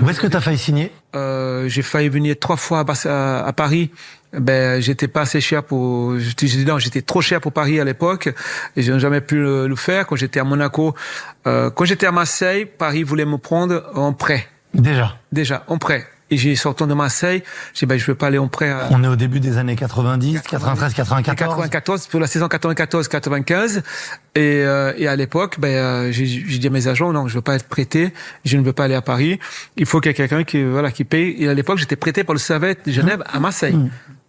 Où est-ce que tu as failli signer? J'ai failli venir 3 fois à Paris. Ben, j'étais pas assez cher pour, j'étais trop cher pour Paris à l'époque et je n'ai jamais pu le faire. Quand j'étais à Monaco, quand j'étais à Marseille, Paris voulait me prendre en prêt. Déjà, en prêt. Et j'ai sorti de Marseille, j'ai dit, ben, je veux pas aller en prêt On est au début des années 90, 93, 94. 94, pour la saison 94-95. Et à l'époque, ben, j'ai dit à mes agents, non, je veux pas être prêté, je ne veux pas aller à Paris. Il faut qu'il y ait quelqu'un qui paye. Et à l'époque, j'étais prêté par le Servette de Genève à Marseille.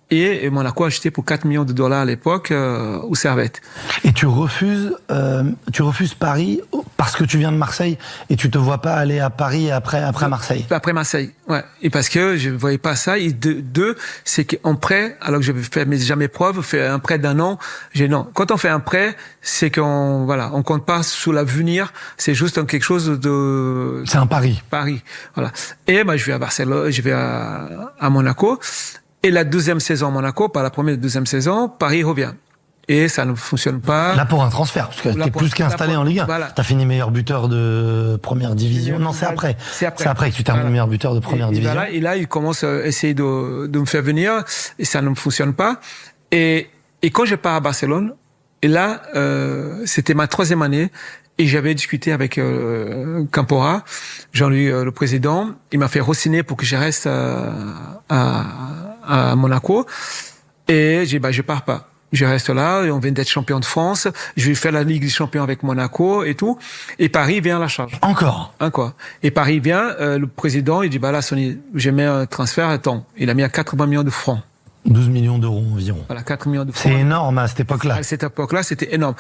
Et Monaco a acheté pour 4 millions de dollars à l'époque au Servette. Et tu refuses Paris parce que tu viens de Marseille et tu te vois pas aller à Paris après Marseille. Après Marseille, ouais. Et parce que je voyais pas ça. Et deux, c'est qu'en prêt, alors que j'avais fait mes preuves, fait un prêt d'1 an, non. Quand on fait un prêt, c'est on compte pas sur l'avenir. C'est juste quelque chose de. C'est un pari. Voilà. Et je vais à Barcelone, je vais à Monaco. Et la deuxième saison à Monaco, pas la première, la deuxième saison, Paris revient. Et ça ne fonctionne pas. Là, pour un transfert, parce que t'es plus qu'installé en Ligue 1. Voilà. T'as fini meilleur buteur de première division. Non, c'est après. C'est après que tu termines meilleur buteur de première division. Et là, il commence à essayer de me faire venir, et ça ne fonctionne pas. Et quand je pars à Barcelone, et là, c'était ma 3e année, et j'avais discuté avec Campora, Jean-Louis, le président. Il m'a fait re-signer pour que je reste à Monaco. Et j'ai dit, je pars pas. Je reste là, et on vient d'être champion de France. Je vais faire la Ligue des Champions avec Monaco et tout. Et Paris vient à la charge. Encore. Et Paris vient, le président, il dit, là, Sonny, j'ai mis un transfert, attends. Il a mis à 80 millions de francs. 12 millions d'euros environ. Voilà, 4 millions de francs. C'est énorme à cette époque-là. À cette époque-là, c'était énorme.